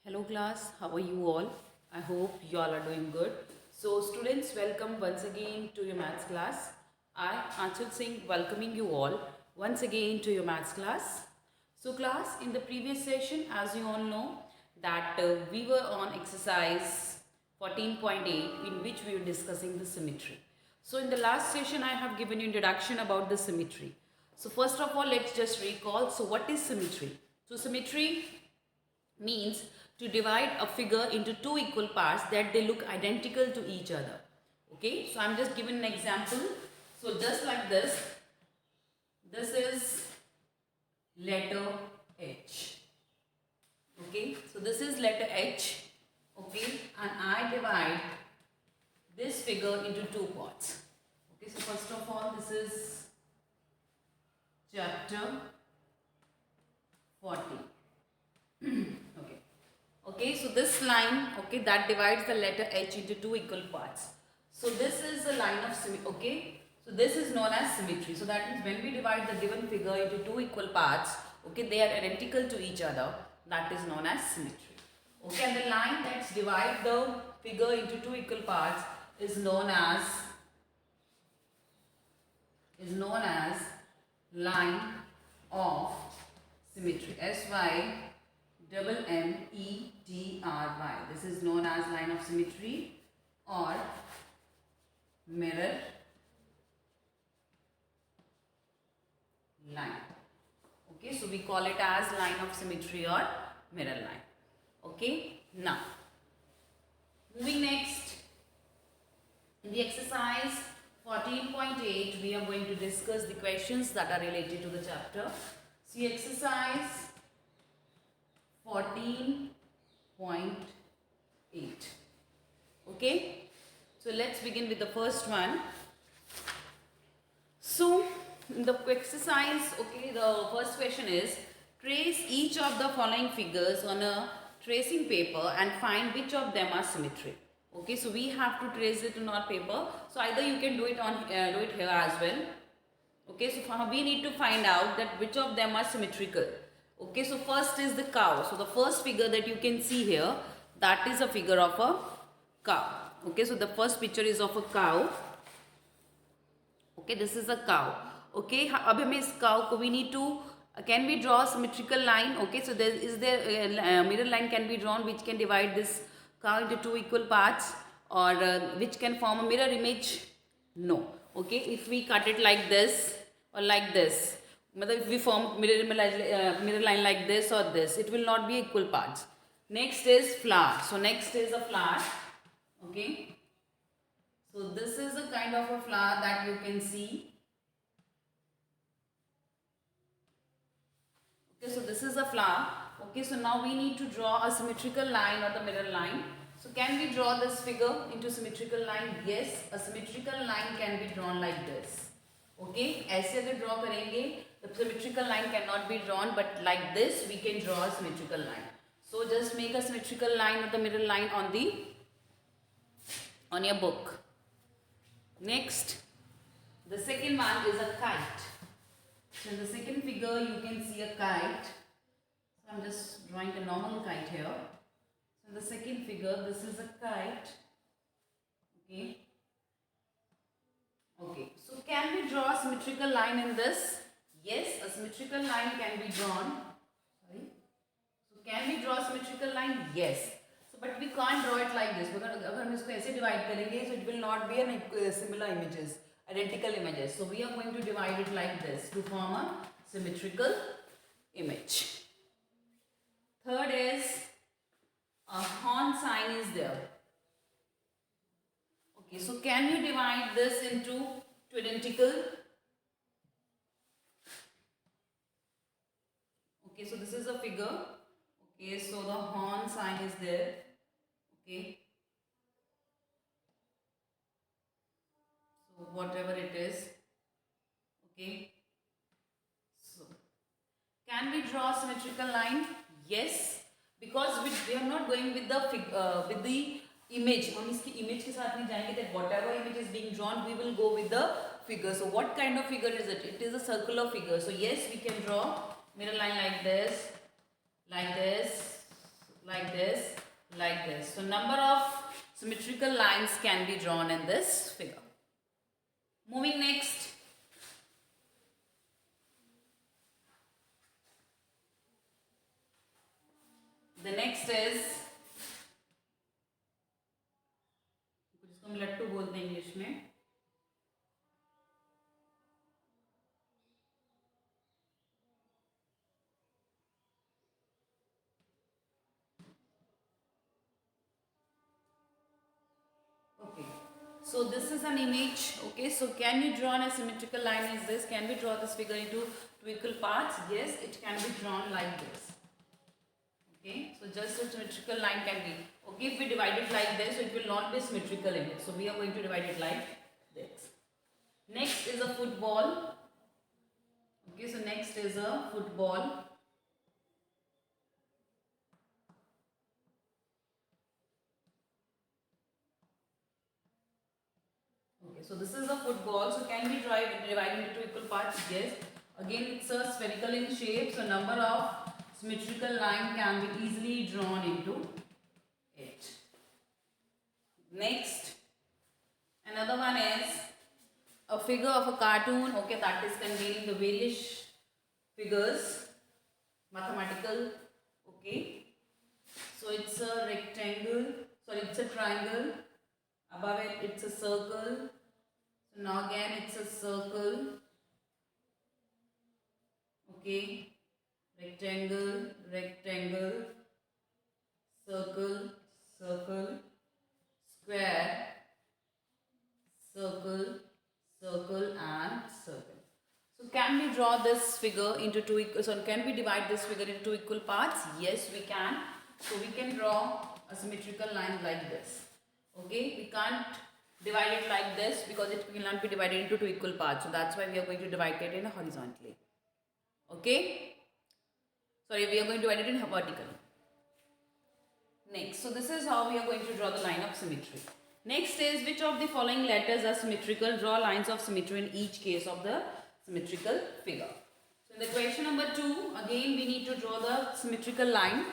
Hello class, how are you all? I hope you all are doing good. So students, welcome once again to your maths class. I, Anchal Singh, welcoming you all once again to your maths class. So class, in the previous session, as you all know, that we were on exercise 14.8 in which we were discussing the symmetry. So in the last session, I have given you introduction about the symmetry. So first of all, let's just recall. So what is symmetry? So symmetry means to divide a figure into two equal parts that they look identical to each other. Okay, so I'm just giving an example. So just like this is letter H. Okay, so this is letter H. Okay, and I divide this figure into two parts. Okay, so first of all, this is chapter 40. Okay. Okay, so this line, okay, that divides the letter H into two equal parts. So this is the line of symmetry, okay. So this is known as symmetry. So that means when we divide the given figure into two equal parts, okay, they are identical to each other. That is known as symmetry. Okay, and the line that divides the figure into two equal parts is known as line of symmetry. SYMMETRY. This is known as line of symmetry or mirror line. Okay, so we call it as line of symmetry or mirror line. Okay, now moving next, in the exercise 14.8 we are going to discuss the questions that are related to the chapter. See exercise 14.8. Okay, so let's begin with the first one. So in the exercise, okay, the first question is trace each of the following figures on a tracing paper and find which of them are symmetric. Okay, so we have to trace it on our paper. So either you can do it on do it here as well. Okay, so we need to find out that which of them are symmetrical. Okay, so first is the cow. So the first figure that you can see here, that is a figure of a cow. Okay, so the first picture is of a cow. Okay, this is a cow. Okay, अब हमें इस cow को we need to can we draw a symmetrical line? Okay, so there is there a mirror line can be drawn which can divide this cow into two equal parts, or which can form a mirror image? No. Okay, if we cut it like this or like this, if we form mirror line like this or this, it will not be equal parts. Next is flower. So next is a flower. Okay, so this is a kind of a flower that you can see. Okay, so this is a flower. Okay, so now we need to draw a symmetrical line or the mirror line. So can we draw this figure into symmetrical line? Yes, a symmetrical line can be drawn like this. Okay, ऐसे अगर draw करेंगे, the symmetrical line cannot be drawn, but like this we can draw a symmetrical line. So just make a symmetrical line or the mirror line on your book. Next, the second one is a kite. So in the second figure you can see a kite. So I'm just drawing a normal kite here. So in the second figure, this is a kite. Okay. Okay. So can we draw a symmetrical line in this? Yes, a symmetrical line can be drawn. Sorry. So can we draw a symmetrical line? Yes. So but we can't draw it like this. Because अगर हम इसको ऐसे divide करेंगे, so it will not be an similar images, identical images. So we are going to divide it like this to form a symmetrical image. Third is a horn sign is there. Okay, so can you divide this into two identical? Okay, so this is a figure. Okay, so the horn sign is there. Okay. So whatever it is. Okay. So can we draw a symmetrical line? Yes, because we are not going with the image. हम इसकी image के साथ नहीं जाएंगे. That whatever image is being drawn, we will go with the figure. So what kind of figure is it? It is a circular figure. So yes, we can draw mirror line like this, like this, like this. So number of symmetrical lines can be drawn in this figure. Moving next. The next is, जिसको हम लट्टू बोलते हैं English में, okay. So this is an image. Okay, so can you draw a symmetrical line? Is this? Can we draw this figure into two equal parts? Yes, it can be drawn like this. Okay, so just a symmetrical line can be. Okay, if we divide it like this, so it will not be symmetrical image. So we are going to divide it like this. Next is a football. Okay, so next is a football. Okay, so this is a football. So can we divide into two equal parts? Yes. Again, it's a spherical in shape. So number of symmetrical line can be easily drawn into it. Next, another one is a figure of a cartoon. Okay, that is containing the various figures, mathematical. Okay, so it's a rectangle. Sorry, it's a triangle. Above it, it's a circle. So now again, it's a circle. Okay. Rectangle, rectangle, circle, circle, square, circle, circle and circle. So can we draw this figure into two equal, so can we divide this figure into two equal parts? Yes, we can. So we can draw a symmetrical line like this. Okay, we can't divide it like this because it will not be divided into two equal parts. So that's why we are going to divide it in horizontally. Okay. Sorry, we are going to divide it in vertically. Next, so this is how we are going to draw the line of symmetry. Next is, which of the following letters are symmetrical? Draw lines of symmetry in each case of the symmetrical figure. So in the question number 2, again we need to draw the symmetrical line.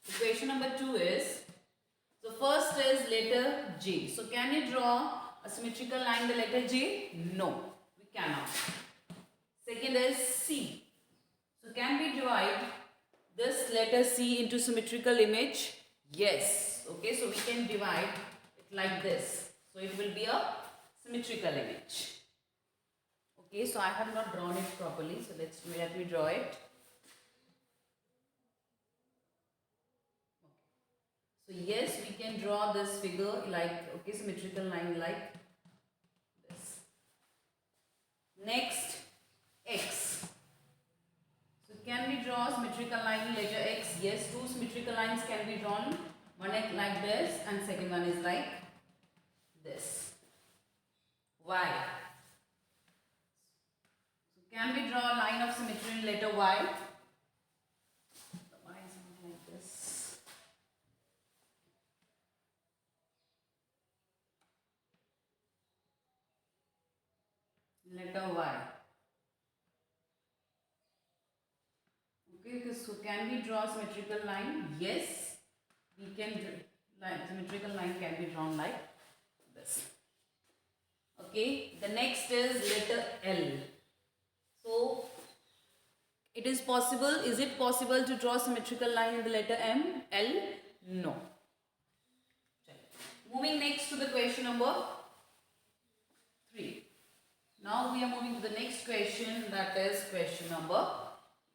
The question number 2 is, so first is letter J. So can you draw a symmetrical line the letter J? No, we cannot. Second is C. So can we divide this letter C into symmetrical image? Yes. Okay, so we can divide it like this. So it will be a symmetrical image. Okay, so I have not drawn it properly. So let me draw it. Okay. So yes, we can draw this figure like, okay, symmetrical line like this. Next, X. Can we draw a symmetrical line letter X? Yes, two symmetrical lines can be drawn. One like this and second one is like this. Y. So can we draw a line of symmetry in letter Y? The Y is something like this. Letter Y. Okay, so can we draw a symmetrical line? Yes, we can. Symmetrical line can be drawn like this. Okay, the next is letter L. So it is possible. Is it possible to draw a symmetrical line in the letter L? No. Moving next to the question number 3. Now we are moving to the next question, that is question number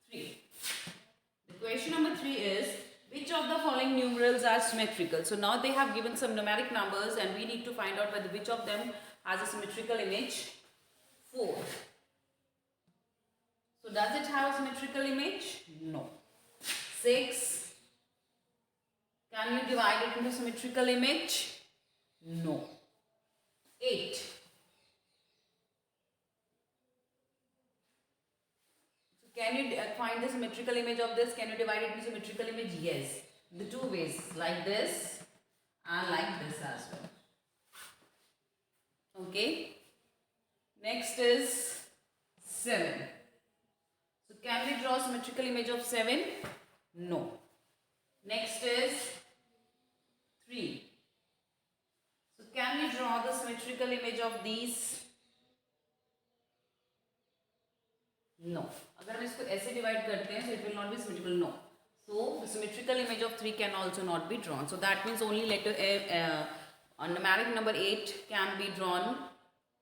3. The question number 3 is, which of the following numerals are symmetrical? So now they have given some numeric numbers and we need to find out whether which of them has a symmetrical image. 4. So does it have a symmetrical image? No. 6. Can you divide it into symmetrical image? No. 8. Can you find the symmetrical image of this? Can you divide it into symmetrical image? Yes. The two ways, like this and like this as well. Okay. Next is 7. So can we draw symmetrical image of 7? No. Next is 3. So can we draw the symmetrical image of these? No. अगर हम इसको ऐसे divide करते हैं, so it will not be symmetrical. No. So the symmetrical image of 3 can also not be drawn. So that means only letter on numeric number 8 can be drawn.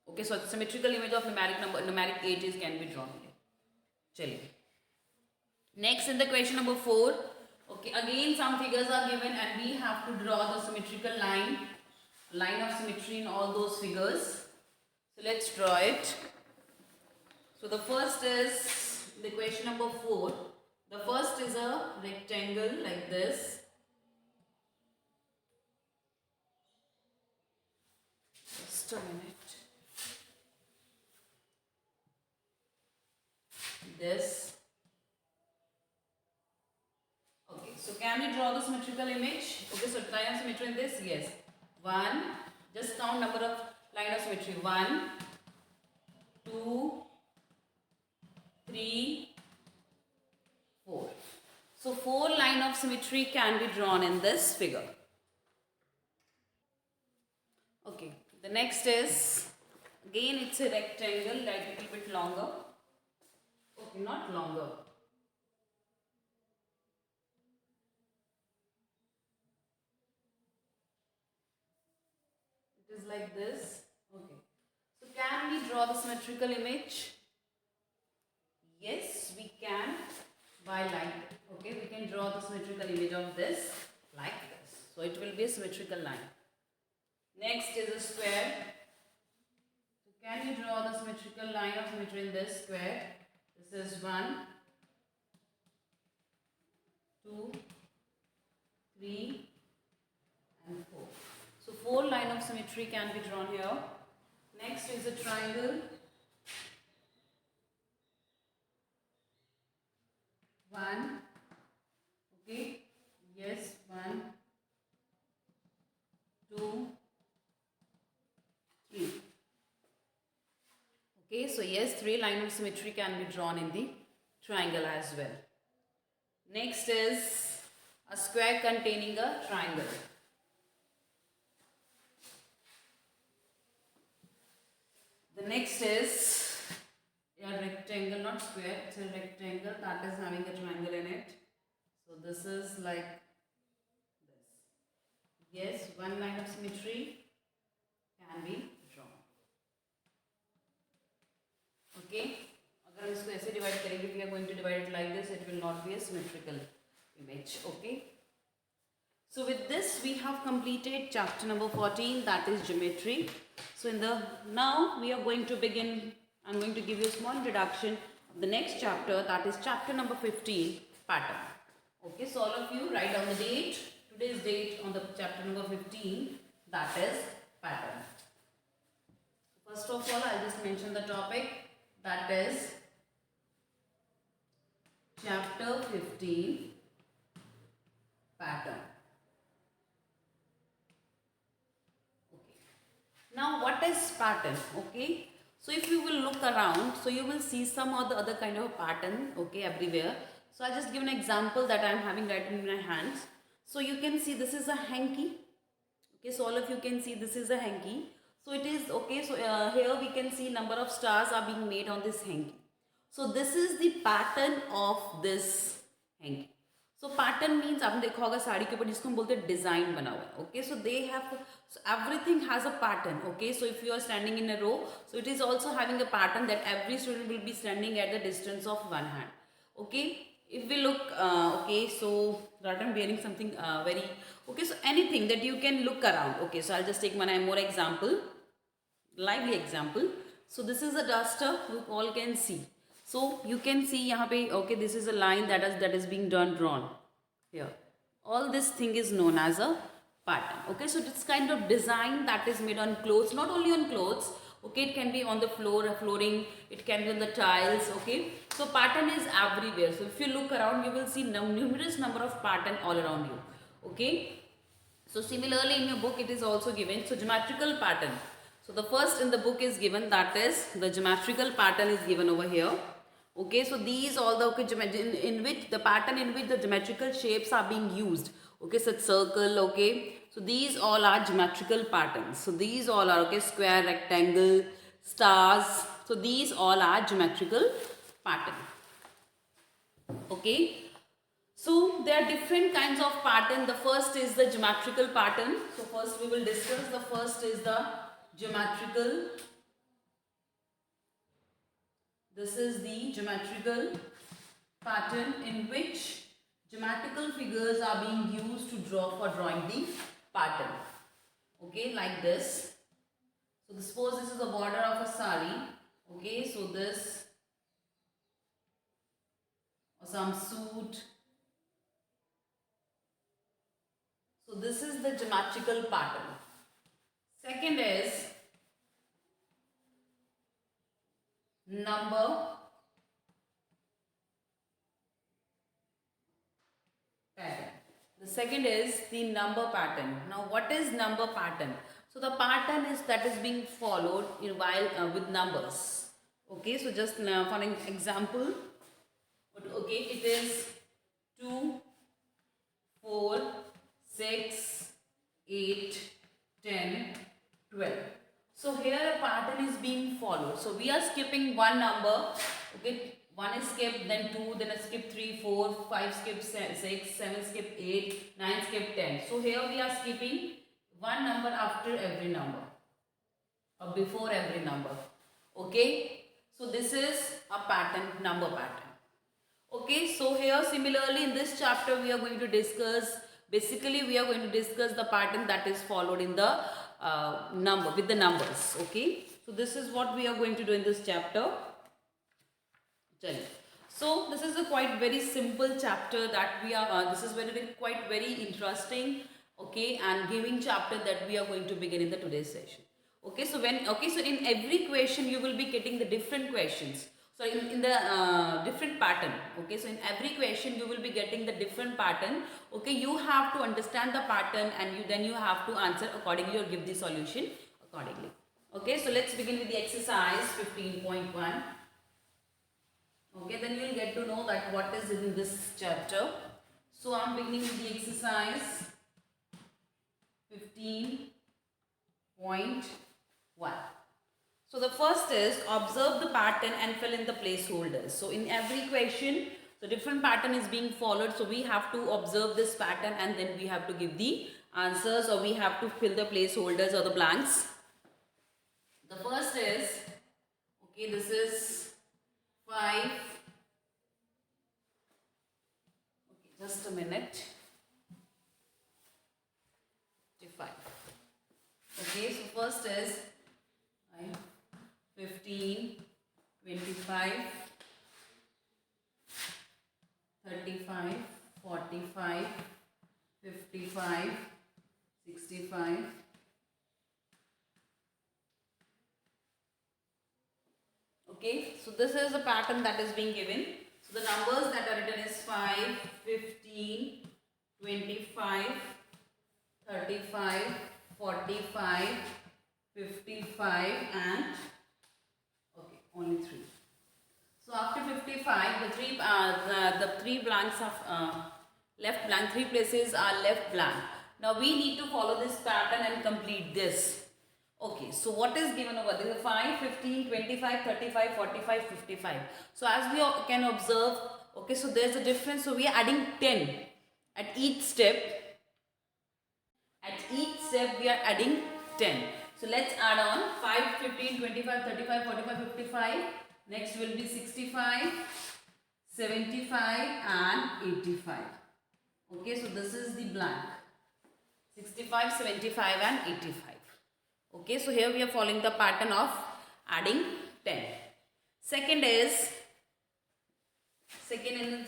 Okay, so the symmetrical image of numeric 8 is can be drawn. चलिए. Next in the question number 4. Okay, again some figures are given and we have to draw the symmetrical line of symmetry in all those figures. So let's draw it. So the first is the question number 4. The first is a rectangle like this. Just a minute. This. Okay, so can we draw the symmetrical image? Okay, so line of symmetry in this? Yes. 1. Just count number of line of symmetry. 1, 2, 3, 4. So 4 line of symmetry can be drawn in this figure. Okay, the next is again it's a rectangle, like a little bit longer. Okay, not longer. It is like this. Okay. So can we draw the symmetrical image? Yes, we can by like. Okay, we can draw the symmetrical image of this like this. So it will be a symmetrical line. Next is a square. So can you draw the symmetrical line of symmetry in this square? This is 1, 2, 3 and 4. So 4 line of symmetry can be drawn here. Next is a triangle. 1. Okay. Yes, 1, 2, 3. Okay, so yes, 3 line of symmetry can be drawn in the triangle as well. Next is a square containing a triangle. The next is a rectangle, not square, it's a rectangle that is having a triangle in it. So this is like this. Yes, 1 line of symmetry can be drawn. Okay, अगर हम इसको ऐसे divide करेंगे, we are going to divide it like this, it will not be a symmetrical image. Okay. So with this we have completed chapter number 14, that is geometry. So now we are going to begin. I'm going to give you a small introduction of the next chapter, that is chapter number 15, pattern. Okay, so all of you write down the date, today's date on the chapter number 15, that is pattern. First of all, I'll just mention the topic, that is chapter 15, pattern. Now what is pattern? Okay, so if you will look around, so you will see some or the other kind of pattern, okay, everywhere. So I just give an example that I am having right in my hands. So you can see this is a hanky. Okay, so all of you can see this is a hanky. So it is okay. So here we can see number of stars are being made on this hanky. So this is the pattern of this hanky. So pattern means आपने देखा होगा साड़ी के ऊपर जिसको हम बोलते हैं design बना हुआ है. Okay, so they have, so everything has a pattern. Okay, so if you are standing in a row, so it is also having a pattern that every student will be standing at the distance of one hand. Okay, if we look, okay, so that I'm wearing something very, okay, so anything that you can look around. Okay, so I'll just take one more example, lively example. So this is a duster, you all can see. So you can see यहाँ पे, okay, this is a line that is being drawn here. All this thing is known as a pattern. Okay, so it's kind of design that is made on clothes, not only on clothes. Okay, it can be on the flooring, it can be on the tiles. Okay, so pattern is everywhere. So if you look around, you will see numerous number of pattern all around you. Okay, so similarly in your book it is also given. So geometrical pattern. So the first in the book is given, that is the geometrical pattern is given over here. Okay, so these all the in which the pattern in which the geometrical shapes are being used. Okay, so circle. Okay, so these all are geometrical patterns. So these all are okay, square, rectangle, stars. So these all are geometrical pattern. Okay, so there are different kinds of pattern. The first is the geometrical pattern. So first we will discuss. The first is the geometrical. This is the geometrical pattern in which geometrical figures are being used to draw for drawing the pattern. Okay, like this. So suppose this is the border of a sari. Okay, so this or some suit. So this is the geometrical pattern. Second is number pattern. The second is the number pattern. Now what is number pattern? So the pattern is that is being followed in while with numbers. Okay, so just for an example, okay, it is 2, 4, 6, 8, 10, 12. So here a pattern is being followed. So we are skipping one number. Okay, one is skipped, then 2, then I skip 3, 4, 5 skip 6, 7 skip 8, 9 skip 10. So here we are skipping one number after every number or before every number. Okay, so this is a pattern, number pattern. Okay, so here similarly in this chapter we are going to discuss, basically we are going to discuss the pattern that is followed in the number, with the numbers. Okay, so this is what we are going to do in this chapter. So this is a quite very simple chapter that we are, this is quite very interesting, okay, and giving chapter that we are going to begin in the today's session. Okay, so so in every question you will be getting the different questions. So in the different pattern. Okay, so in every question you will be getting the different pattern. Okay, you have to understand the pattern and then you have to answer accordingly or give the solution accordingly. Okay, so let's begin with the exercise 15.1. Okay, then you will get to know that what is in this chapter. So I am beginning with the exercise 15.1. So the first is observe the pattern and fill in the placeholders. So in every question, the different pattern is being followed. So we have to observe this pattern and then we have to give the answers or we have to fill the placeholders or the blanks. The first is, okay, this is 5. Okay, just a minute. 5. Okay, so first is 15, 25, 35, 45, 55, 65. Okay, so this is a pattern that is being given. So the numbers that are written is 5, 15, 25, 35, 45, 55 and okay, only 3. So after 55, the three blanks of left blank, 3 places are left blank. Now we need to follow this pattern and complete this. Okay, so what is given over there? 5, 15, 25, 35, 45, 55. So as we can observe, okay, so there's a difference. So we are adding 10 at each step. At each step we are adding 10. So let's add on 5, 15, 25, 35, 45, 55. Next will be 65, 75 and 85. Okay, so this is the blank. 65, 75 and 85. Okay, so here we are following the pattern of adding 10. Second is,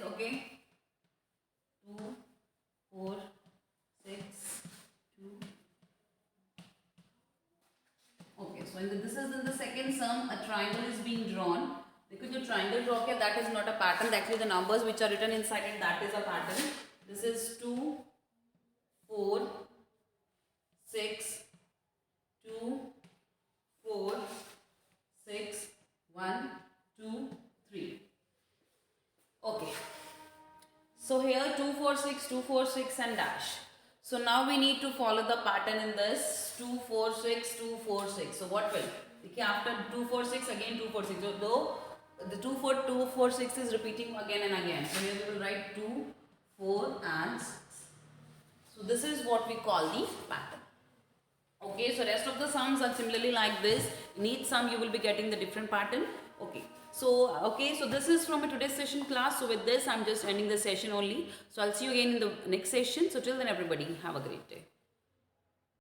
okay, 2, 4, 6, 2. Okay, so this is in the second sum, a triangle is being drawn. Because the triangle draw here, that is not a pattern. Actually, the numbers which are written inside it, that is a pattern. This is 2, 4, 6, 2, 4, 6, 1, 2, 3. 2, 4, 6 and dash. So now we need to follow the pattern in this 2, 4, 6, 2, 4, 6. So what will? Okay, after 2, 4, 6 again 2, 4, 6. So though the 2, 4, 2, 4, 6 is repeating again and again. So here we will write 2, 4 and 6. So this is what we call the pattern. Okay, so rest of the sums are similarly like this. In each sum you will be getting the different pattern. Okay. So this is from a today's session class. So with this I'm just ending the session only. So I'll see you again in the next session. So till then everybody have a great day.